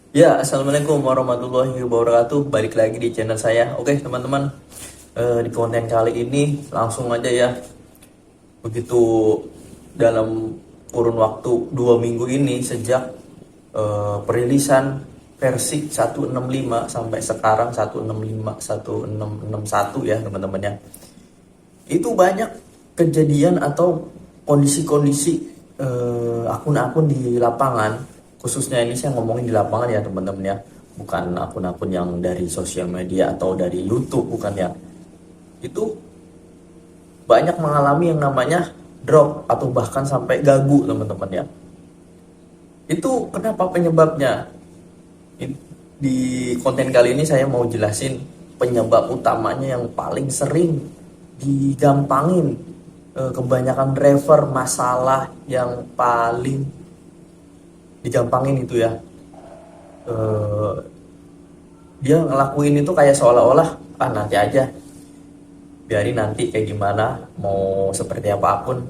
Ya, assalamualaikum warahmatullahi wabarakatuh. Balik lagi di channel saya. Oke, teman-teman, di konten kali ini langsung aja ya. Begitu dalam kurun waktu 2 minggu ini sejak perilisan versi 165 sampai sekarang 165 1661 ya teman-teman ya. Itu banyak kejadian atau kondisi-kondisi akun-akun di lapangan, khususnya ini saya ngomongin di lapangan ya teman-teman ya, bukan akun-akun yang dari sosial media atau dari YouTube, bukan ya. Itu banyak mengalami yang namanya drop atau bahkan sampai gagu teman-teman ya. Itu kenapa penyebabnya? Di konten kali ini saya mau jelasin penyebab utamanya yang paling sering digampangin kebanyakan driver, masalah yang paling digampangin itu ya. Eh, Dia ngelakuin itu kayak seolah-olah nanti aja, biarin nanti kayak gimana, mau seperti apapun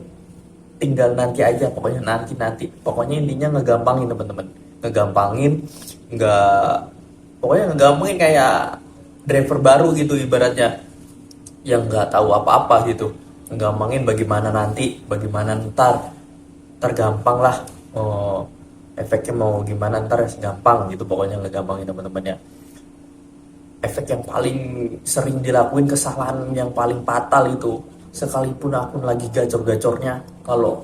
tinggal nanti aja, pokoknya nanti pokoknya intinya ngegampangin teman-teman, ngegampangin, nggak pokoknya ngegampangin kayak driver baru gitu ibaratnya, yang nggak tahu apa-apa gitu, ngegampangin bagaimana nanti, bagaimana ntar, tergampang lah, oh, efeknya mau gimana ntar gampang gitu, pokoknya ngegampangin teman-teman ya. Efek yang paling sering dilakuin, kesalahan yang paling fatal itu, sekalipun akun lagi gacor-gacornya, kalau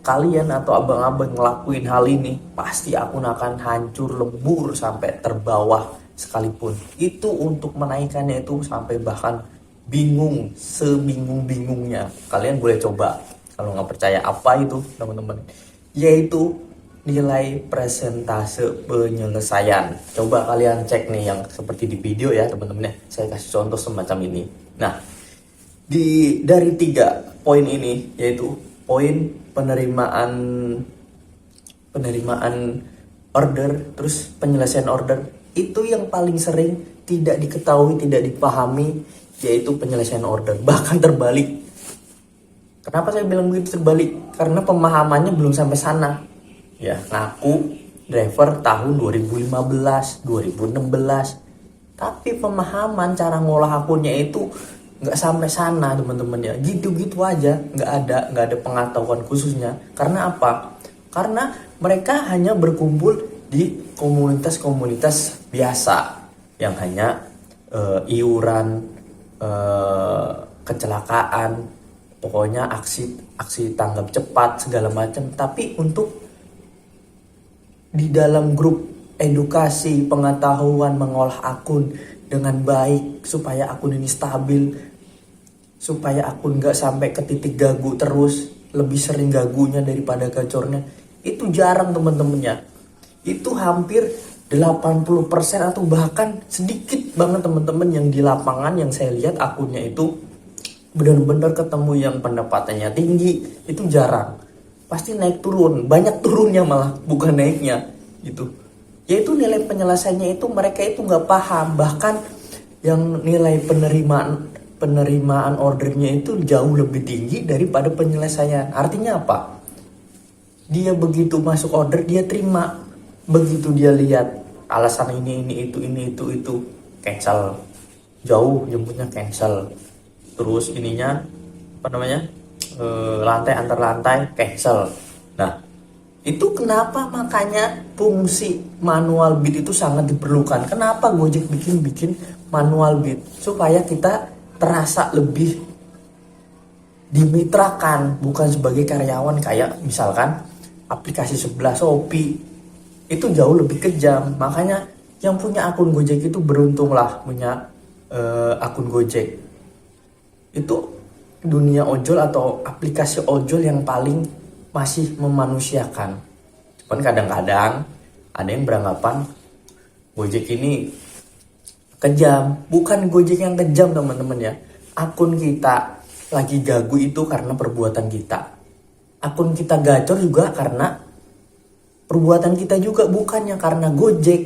kalian atau abang-abang ngelakuin hal ini, pasti akun akan hancur lebur sampai terbawah sekalipun. Itu untuk menaikkannya itu sampai bahkan bingung, sebingung-bingungnya. Kalian boleh coba kalau nggak percaya apa itu teman-teman, yaitu nilai presentase penyelesaian. Coba kalian cek nih yang seperti di video ya teman-teman ya. Saya kasih contoh semacam ini. Nah, dari 3 poin ini, yaitu poin penerimaan penerimaan order, terus penyelesaian order, itu yang paling sering tidak diketahui, tidak dipahami, yaitu penyelesaian order. Bahkan terbalik. Kenapa saya bilang begitu terbalik? Karena pemahamannya belum sampai sana. Ya, ngaku driver tahun 2015, 2016. Tapi pemahaman cara ngolah akunnya itu nggak sampai sana teman-teman ya. Gitu-gitu aja, nggak ada pengetahuan khususnya. Karena apa? Karena mereka hanya berkumpul di komunitas-komunitas biasa yang hanya iuran, eh, kecelakaan, pokoknya aksi aksi tanggap cepat segala macam. Tapi untuk di dalam grup edukasi pengetahuan mengolah akun dengan baik supaya akun ini stabil, supaya akun nggak sampai ke titik gagu terus, lebih sering gagunya daripada gacornya, itu jarang teman-temannya. Itu hampir 80% atau bahkan sedikit banget teman-teman yang di lapangan yang saya lihat akunnya itu benar-benar ketemu yang pendapatannya tinggi, itu jarang. Pasti naik turun, banyak turunnya malah, bukan naiknya gitu. Yaitu nilai penyelesaiannya itu mereka itu nggak paham, bahkan yang nilai penerimaan ordernya itu jauh lebih tinggi daripada penyelesaian. Artinya apa? Dia begitu masuk order dia terima, begitu dia lihat alasan ini itu cancel, jauh jemputnya cancel, terus ininya apa namanya, lantai antar lantai cancel. Nah, itu kenapa makanya fungsi manual bid itu sangat diperlukan. Kenapa Gojek bikin manual bid? Supaya kita terasa lebih dimitrakan, bukan sebagai karyawan kayak misalkan aplikasi sebelah Shopee. Itu jauh lebih kejam. Makanya yang punya akun Gojek itu beruntung lah punya akun Gojek. Itu dunia ojol atau aplikasi ojol yang paling masih memanusiakan. Cuman kadang-kadang ada yang beranggapan Gojek ini kejam. Bukan Gojek yang kejam teman-teman ya. Akun kita lagi gagu itu karena perbuatan kita. Akun kita gacor juga karena perbuatan kita juga, bukannya karena Gojek.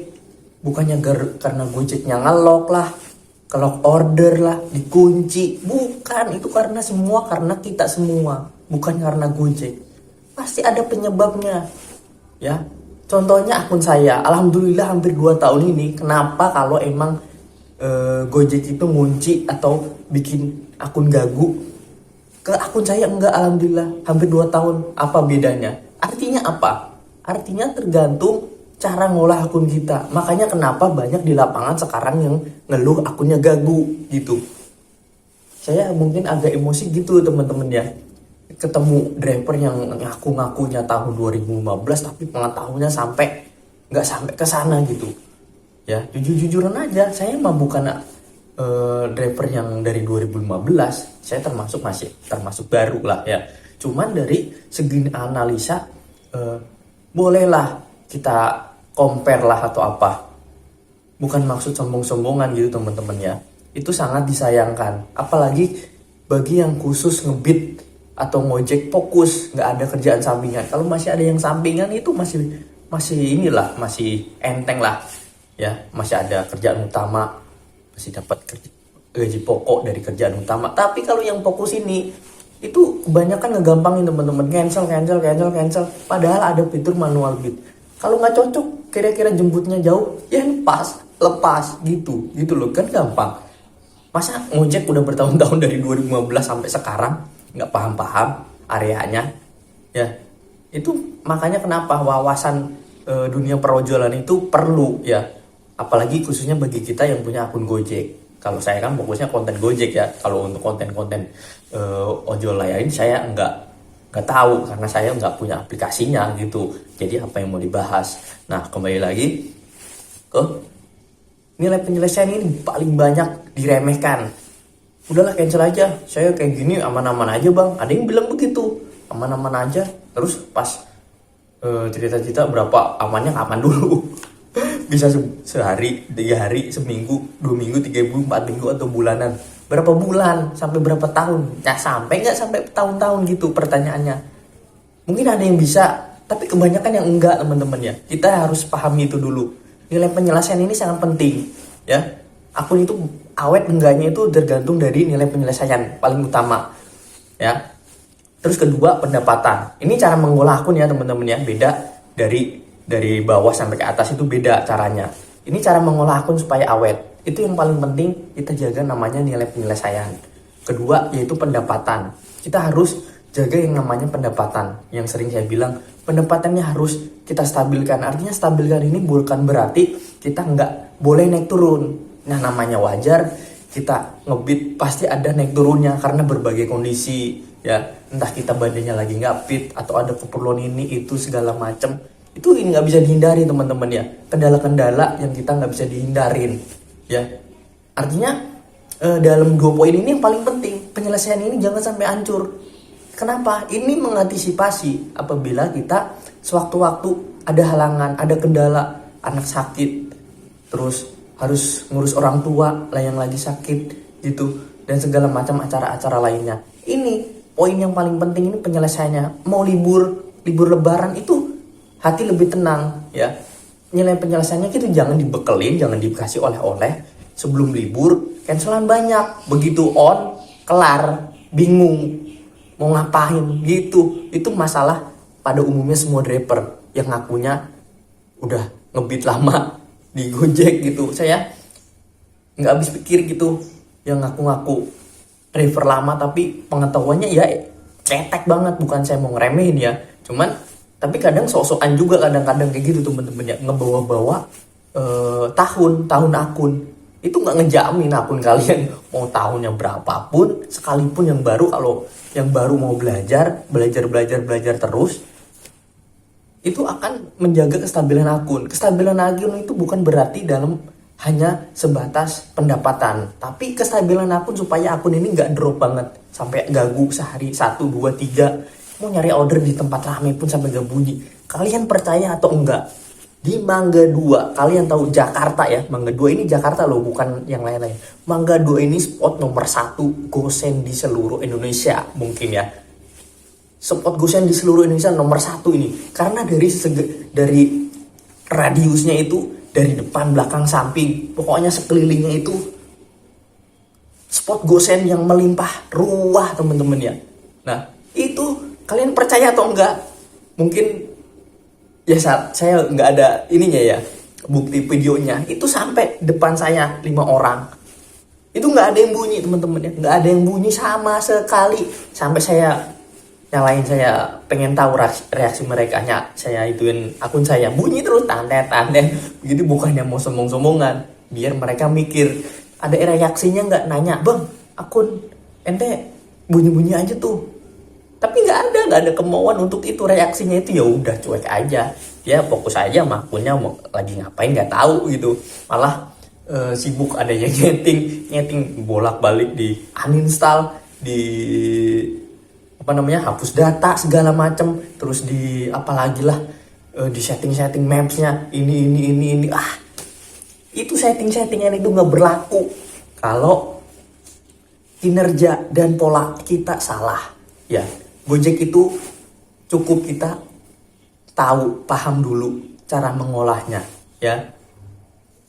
Bukannya karena Gojeknya ngelok lah, kalau order lah, dikunci. Bukan, itu karena kita semua, bukan karena Gojek. Pasti ada penyebabnya, ya. Contohnya akun saya, alhamdulillah hampir 2 tahun ini. Kenapa kalau emang Gojek itu ngunci atau bikin akun gagu, ke akun saya enggak, alhamdulillah hampir 2 tahun. Apa bedanya? Artinya apa? Artinya tergantung cara ngolah akun kita. Makanya kenapa banyak di lapangan sekarang yang ngeluh akunnya gagu gitu. Saya mungkin agak emosi gitu teman-teman ya. Ketemu driver yang ngaku-ngakunya tahun 2015 tapi pengetahuannya nggak sampai ke sana gitu. Ya, jujur-jujuran aja, saya mah bukan driver yang dari 2015, saya masih termasuk baru lah ya. Cuman dari segi analisa, bolehlah kita compare lah atau apa. Bukan maksud sombong-sombongan gitu teman-teman ya. Itu sangat disayangkan. Apalagi bagi yang khusus ngebit atau ngojek fokus, nggak ada kerjaan sampingan. Kalau masih ada yang sampingan itu masih inilah, masih enteng lah. Ya, masih ada kerjaan utama, masih dapat gaji pokok dari kerjaan utama. Tapi kalau yang fokus ini itu kebanyakan ngegampangin teman-teman, cancel. Padahal ada fitur manual bid. Kalau nggak cocok, kira-kira jemputnya jauh, ya lepas gitu loh, kan gampang. Masa ngojek udah bertahun-tahun dari 2015 sampai sekarang nggak paham areanya, ya itu makanya kenapa wawasan dunia perojol itu perlu ya. Apalagi khususnya bagi kita yang punya akun Gojek. Kalau saya kan fokusnya konten Gojek ya. Kalau untuk konten-konten ojol lain saya nggak tahu karena saya nggak punya aplikasinya gitu. Jadi apa yang mau dibahas? Nah, kembali lagi ke nilai penyelesaian ini paling banyak diremehkan. Udahlah cancel aja. Saya kayak gini aman-aman aja bang. Ada yang bilang begitu, aman-aman aja. Terus pas cerita-cerita berapa amannya kapan dulu? Bisa sehari, 3 hari, seminggu, 2 minggu, 3 minggu, 4 minggu atau bulanan. Berapa bulan, sampai berapa tahun? Nah, sampai nggak sampai tahun-tahun gitu pertanyaannya. Mungkin ada yang bisa, tapi kebanyakan yang enggak teman-teman ya. Kita harus pahami itu dulu. Nilai penyelesaian ini sangat penting ya. Akun itu awet enggaknya itu tergantung dari nilai penyelesaian paling utama ya. Terus kedua, pendapatan. Ini cara mengolah akun ya teman-teman ya. Beda dari bawah sampai ke atas itu beda caranya. Ini cara mengolah akun supaya awet. Itu yang paling penting kita jaga namanya nilai penyelesaian. Kedua yaitu pendapatan. Kita harus jaga yang namanya pendapatan. Yang sering saya bilang pendapatannya harus kita stabilkan. Artinya stabilkan ini bukan berarti kita nggak boleh naik turun. Nah namanya wajar, kita ngebit pasti ada naik turunnya karena berbagai kondisi ya. Entah kita badannya lagi nggak fit atau ada keperluan ini itu segala macam. Itu ini nggak bisa dihindari teman-teman ya. Kendala-kendala yang kita nggak bisa dihindarin ya. Artinya dalam 2 poin ini yang paling penting, penyelesaian ini jangan sampai hancur. Kenapa? Ini mengantisipasi apabila kita sewaktu-waktu ada halangan, ada kendala, anak sakit, terus harus ngurus orang tua lah yang lagi sakit gitu, dan segala macam acara-acara lainnya. Ini poin yang paling penting, ini penyelesaiannya. Mau libur lebaran itu hati lebih tenang ya. Nilai penyelesaiannya itu jangan dibekelin, jangan dikasih oleh-oleh sebelum libur, cancelan banyak. Begitu on, kelar, bingung mau ngapain gitu. Itu masalah pada umumnya semua driver yang ngakunya udah ngebit lama di Gojek gitu. Saya nggak habis pikir gitu yang ngaku-ngaku driver lama tapi pengetahuannya ya cetek banget. Bukan saya mau ngeremehin ya, cuman tapi kadang sok-sokan juga kadang-kadang kayak gitu temen-temen ya, ngebawa-bawa tahun akun. Itu nggak ngejamin akun kalian mau tahunnya berapapun, sekalipun yang baru. Kalau yang baru mau belajar terus, itu akan menjaga kestabilan akun. Kestabilan akun itu bukan berarti dalam hanya sebatas pendapatan, tapi kestabilan akun supaya akun ini nggak drop banget sampai gagu sehari 1, 2, 3. Mau nyari order di tempat rame pun sampai gak bunyi. Kalian percaya atau enggak? Di Mangga 2, kalian tahu Jakarta ya. Mangga 2 ini Jakarta loh, bukan yang lain-lain. Mangga 2 ini spot nomor 1 gosen di seluruh Indonesia mungkin ya. Spot gosen di seluruh Indonesia nomor 1 ini. Karena dari radiusnya itu, dari depan, belakang, samping, pokoknya sekelilingnya itu spot gosen yang melimpah ruah teman-teman ya. Nah itu kalian percaya atau enggak? Mungkin ya saya nggak ada ininya ya, bukti videonya itu sampai depan saya 5 orang itu nggak ada yang bunyi teman-teman ya, nggak ada yang bunyi sama sekali. Sampai saya nyalain, saya pengen tahu reaksi mereka, saya ituin akun saya, bunyi terus tandet begitu, bukannya mau sombong-sombongan biar mereka mikir ada reaksinya, nggak nanya, bang akun ente bunyi-bunyi aja tuh, tapi nggak ada kemauan untuk itu. Reaksinya itu ya udah cuek aja, dia fokus aja sama akunnya, mau lagi ngapain nggak tahu gitu, malah sibuk ada yang nyeting bolak-balik, di uninstall, di hapus data segala macem, terus di apalagi lah, di setting mapsnya ini itu settingan itu nggak berlaku kalau kinerja dan pola kita salah ya. Gojek itu cukup kita paham dulu cara mengolahnya ya,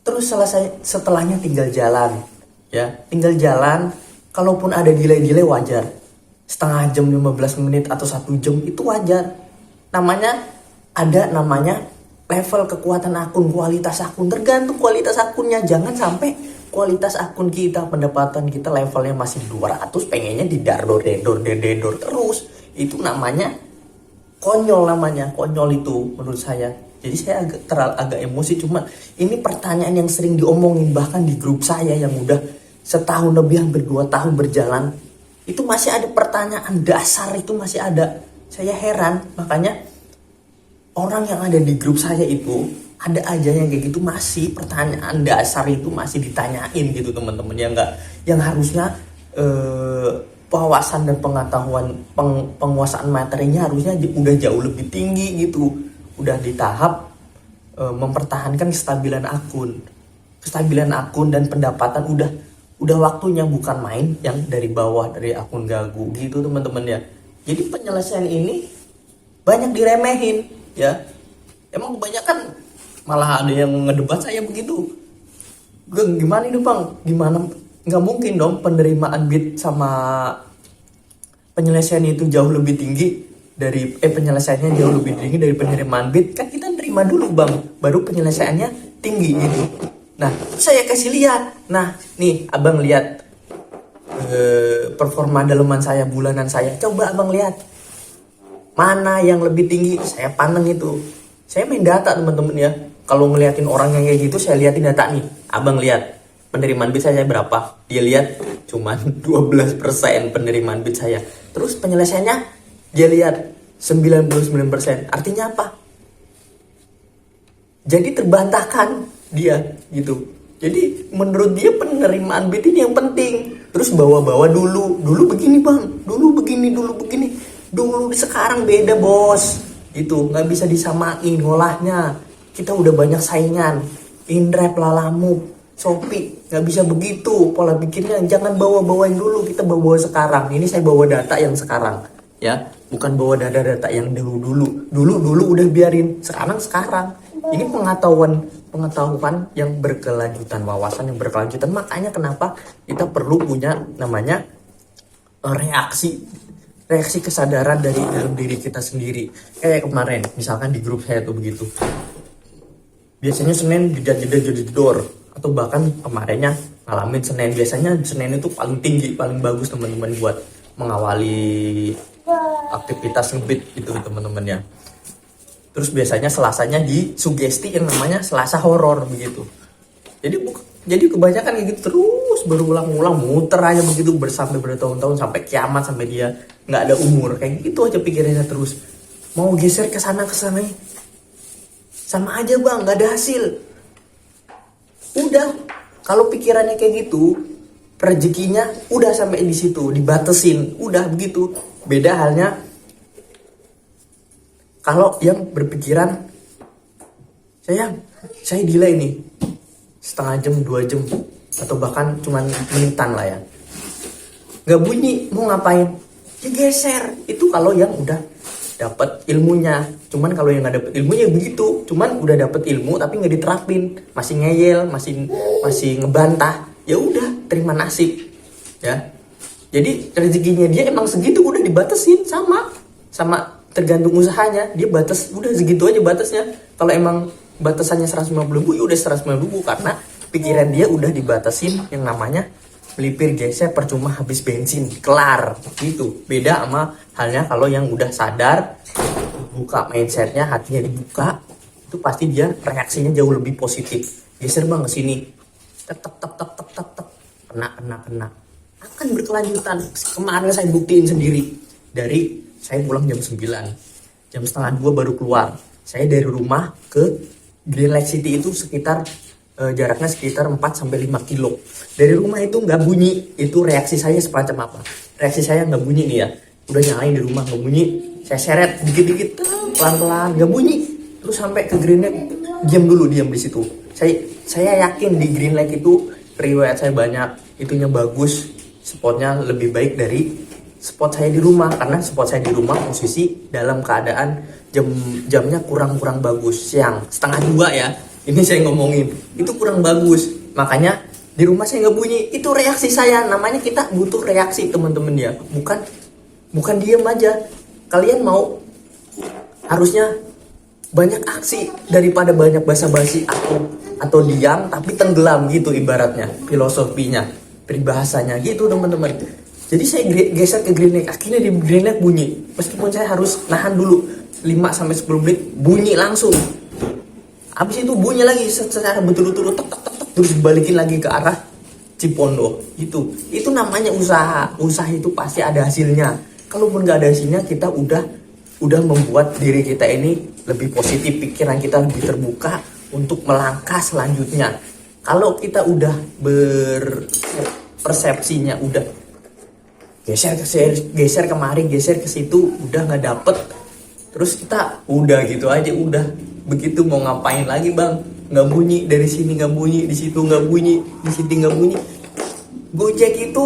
terus setelahnya tinggal jalan ya, kalaupun ada delay wajar, setengah jam, 15 menit atau 1 jam itu wajar. Namanya level kekuatan akun, kualitas akun, tergantung kualitas akunnya. Jangan sampai kualitas akun kita, pendapatan kita levelnya masih 200, pengennya didor terus. Itu namanya konyol itu menurut saya. Jadi saya agak emosi, cuma ini pertanyaan yang sering diomongin bahkan di grup saya yang udah setahun lebih, hampir 2 tahun berjalan. Itu masih ada pertanyaan dasar, itu masih ada. Saya heran, makanya orang yang ada di grup saya itu ada aja yang kayak gitu, masih pertanyaan dasar itu masih ditanyain gitu teman-teman, yang harusnya wawasan dan pengetahuan penguasaan materinya harusnya udah jauh lebih tinggi gitu, udah di tahap mempertahankan kestabilan akun dan pendapatan, udah waktunya, bukan main yang dari bawah, dari akun gagu gitu teman-teman ya. Jadi penyelesaian ini banyak diremehin ya, emang kebanyakan malah ada yang ngedebat saya begitu, gimana ini bang, gimana, nggak mungkin dong penerimaan bit sama penyelesaian itu jauh lebih tinggi dari penyelesaiannya jauh lebih tinggi dari penerimaan bit, kan kita nerima dulu bang baru penyelesaiannya tinggi gitu. Nah saya kasih lihat, nah nih abang lihat performa daleman saya bulanan saya, coba abang lihat mana yang lebih tinggi, saya pandang itu. Saya main data teman-teman ya, kalau ngeliatin orang yang kayak gitu saya liatin data nih. Abang lihat penerimaan bit saya berapa, dia lihat cuman 12% penerimaan bit saya, terus penyelesaiannya dia lihat 99%. Artinya apa? Jadi terbantahkan dia gitu. Jadi menurut dia penerimaan bit ini yang penting. Terus bawa-bawa dulu begini bang, dulu begini, dulu sekarang beda bos. Gitu, nggak bisa disamain ngolahnya. Kita udah banyak saingan, Inrep, Lalamove, Shopee, nggak bisa begitu pola pikirnya. Jangan bawa-bawain dulu, kita bawa sekarang. Ini saya bawa data yang sekarang ya, bukan bawa data yang dulu udah biarin, sekarang. Ini pengetahuan yang berkelanjutan, wawasan yang berkelanjutan. Makanya kenapa kita perlu punya namanya reaksi kesadaran dari dalam diri kita sendiri. Kayak kemarin misalkan di grup saya tuh begitu, biasanya Senin jedor, atau bahkan kemarinnya ngalamin Senin. Biasanya Senin itu paling tinggi, paling bagus teman-teman buat mengawali aktivitas ngebit gitu teman-teman ya. Terus biasanya Selasanya di sugesti yang namanya Selasa horor begitu. Jadi kebanyakan kayak gitu terus berulang-ulang, muter aja begitu sampai bertahun-tahun, sampai kiamat, sampai dia nggak ada umur. Kayak gitu aja pikirannya terus. Mau geser ke sana sama aja bang, nggak ada hasil. Udah, kalau pikirannya kayak gitu, rezekinya udah sampai di situ, dibatesin, udah begitu. Beda halnya kalau yang berpikiran, saya delay nih setengah jam, 2 jam, atau bahkan cuman menitan lah ya, nggak bunyi, mau ngapain ya geser. Itu kalau yang udah dapat ilmunya. Cuman kalau yang nggak dapet ilmunya begitu, cuman udah dapet ilmu tapi nggak diterapin, masih ngeyel, masih ngebantah, ya udah terima nasib ya. Jadi rezekinya dia emang segitu, udah dibatesin sama tergantung usahanya, dia batas udah segitu aja batasnya. Kalau emang batasannya 150.000 ya udah 150.000, karena pikiran dia udah dibatasin yang namanya melipir geser percuma habis bensin, kelar gitu. Beda sama halnya kalau yang udah sadar, buka mindsetnya, hatinya dibuka, itu pasti dia reaksinya jauh lebih positif. Geser bang ke sini, tek tek tek tek tek tek tek, kena, akan berkelanjutan. Kemarin saya buktiin sendiri. Dari saya pulang jam 9, jam setengah 2 baru keluar. Saya dari rumah ke Green Lake City itu sekitar jaraknya sekitar 4-5 kilo. Dari rumah itu nggak bunyi. Itu reaksi saya semacam apa? Reaksi saya nggak bunyi nih ya. Udah nyalain di rumah nggak bunyi. Saya seret dikit-dikit, pelan-pelan nggak bunyi. Terus sampai ke Green Lake, diam di situ. Saya yakin di Green Lake itu riwayat saya banyak, itunya bagus, spotnya lebih baik dari spot saya di rumah. Karena spot saya di rumah posisi dalam keadaan jamnya kurang bagus, siang setengah 2 ya. Ini saya ngomongin itu kurang bagus, makanya di rumah saya nggak bunyi. Itu reaksi saya. Namanya kita butuh reaksi teman-teman ya, bukan diem aja. Kalian mau harusnya banyak aksi daripada banyak basa-basi atau diam tapi tenggelam gitu, ibaratnya filosofinya, peribahasanya gitu teman-teman. Jadi saya geser ke Green Lake, akhirnya di Green Lake bunyi, meskipun saya harus nahan dulu 5-10 menit, bunyi langsung. Habis itu bunyi lagi secara betul-betul tek tek tek tek, terus balikin lagi ke arah Cipondo. Itu namanya usaha itu pasti ada hasilnya. Kalaupun nggak ada hasilnya, kita udah membuat diri kita ini lebih positif, pikiran kita lebih terbuka untuk melangkah selanjutnya. Kalau kita udah persepsinya udah geser kemari, geser ke situ, udah nggak dapet, terus kita udah gitu aja, udah begitu mau ngapain lagi bang, nggak bunyi, dari sini nggak bunyi, di situ nggak bunyi, di sini nggak bunyi. Gojek itu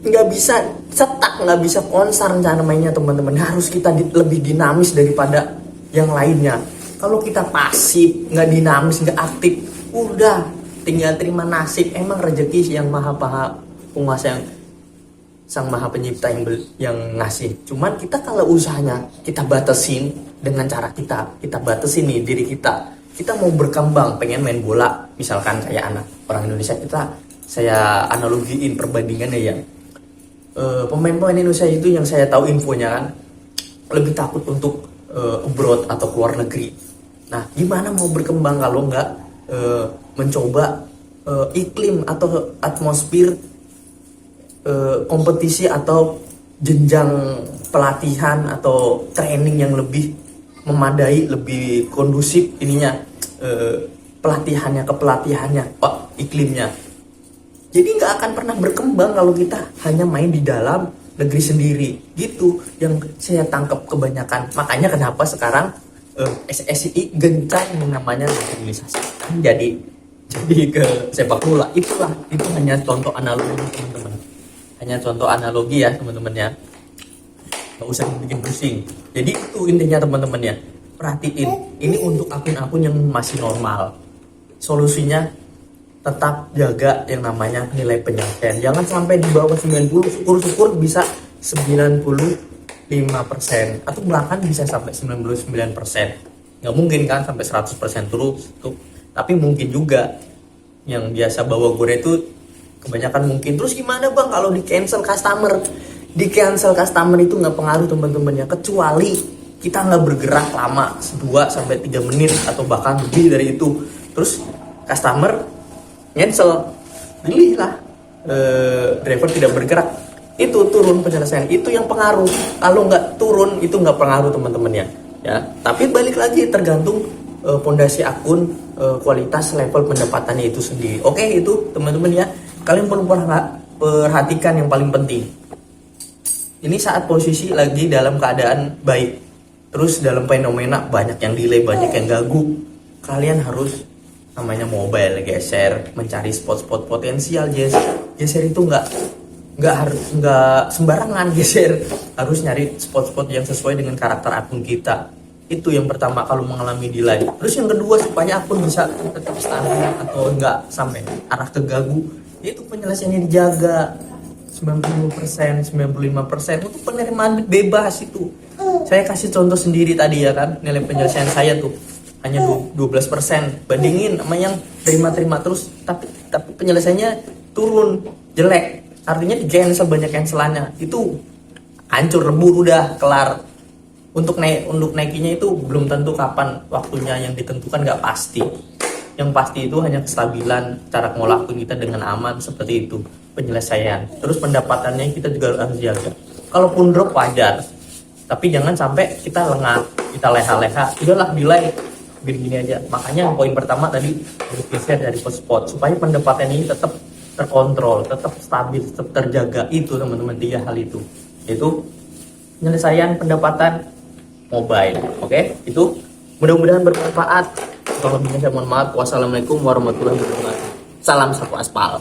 nggak bisa cetak, nggak bisa konser namanya teman-teman. Harus kita lebih dinamis daripada yang lainnya. Kalau kita pasif, nggak dinamis, nggak aktif, udah tinggal terima nasib. Emang rezeki yang maha penguasa, yang sang maha pencipta yang ngasih. Cuman kita kalau usahanya kita batasin dengan cara kita batasin nih diri kita. Kita mau berkembang, pengen main bola, misalkan kayak anak orang Indonesia, saya analogiin perbandingannya ya. Pemain-pemain Indonesia itu yang saya tahu infonya kan lebih takut untuk abroad atau keluar negeri. Nah, gimana mau berkembang kalau nggak mencoba iklim atau atmosfer kompetisi atau jenjang pelatihan atau training yang lebih memadai, lebih kondusif ininya, pelatihannya, iklimnya. Jadi nggak akan pernah berkembang kalau kita hanya main di dalam negeri sendiri gitu, yang saya tangkap kebanyakan. Makanya kenapa sekarang SSI gencar yang namanya naturalisasi, jadi ke sepak bola. Itu hanya contoh analogi teman-teman, hanya contoh analogi ya teman-teman ya, nggak usah bikin pusing. Jadi itu intinya teman-teman ya, perhatiin ini untuk akun-akun yang masih normal. Solusinya tetap jaga yang namanya nilai penyampaian, jangan sampai di bawah 90. Syukur-syukur bisa 95% atau bahkan bisa sampai 99%. Nggak mungkin kan sampai 100% terus tuh, tapi mungkin juga. Yang biasa bawa gore itu kebanyakan mungkin. Terus gimana bang kalau di cancel customer? Di cancel customer itu nggak pengaruh teman-teman ya, kecuali kita nggak bergerak lama 2-3 menit atau bahkan lebih dari itu, terus customer cancel, pilihlah driver tidak bergerak, itu turun penyelesaian, itu yang pengaruh. Kalau nggak turun itu nggak pengaruh teman-teman ya. Tapi balik lagi tergantung pondasi akun, kualitas level pendapatannya itu sendiri. Oke, itu teman-teman ya, kalian perlu perhatikan yang paling penting. Ini saat posisi lagi dalam keadaan baik, terus dalam fenomena banyak yang delay, banyak yang ganggu, kalian harus namanya mobile geser, mencari spot-spot potensial. Geser itu nggak sembarangan geser, harus nyari spot-spot yang sesuai dengan karakter akun kita. Itu yang pertama kalau mengalami delay. Terus yang kedua, supaya akun bisa tetap stabil atau nggak sampai arah ke ganggu, itu penyelesaiannya dijaga 90%, 95% untuk penerimaan bebas itu. Saya kasih contoh sendiri tadi ya kan, nilai penyelesaian saya tuh hanya 12%. Bandingin sama yang terima-terima terus, tapi penyelesaiannya turun, jelek. Artinya di cancel, banyak cancelannya. Itu hancur, lebur, udah kelar. Untuk naikinya itu belum tentu kapan waktunya, yang ditentukan nggak pasti. Yang pasti itu hanya kestabilan cara ngolah akun kita dengan aman, seperti itu penyelesaian. Terus pendapatannya kita juga harus jaga. Kalaupun drop wajar, tapi jangan sampai kita lengah, kita leha-leha. Udahlah delay, gini aja. Makanya poin pertama tadi bergeser dari spot supaya pendapatan ini tetap terkontrol, tetap stabil, tetap terjaga. Itu teman-teman, 3 hal itu, yaitu penyelesaian, pendapatan, mobile. Oke, itu mudah-mudahan bermanfaat. Kalau lebihnya saya mohon maaf. Wassalamualaikum warahmatullahi wabarakatuh. Salam sapu aspal.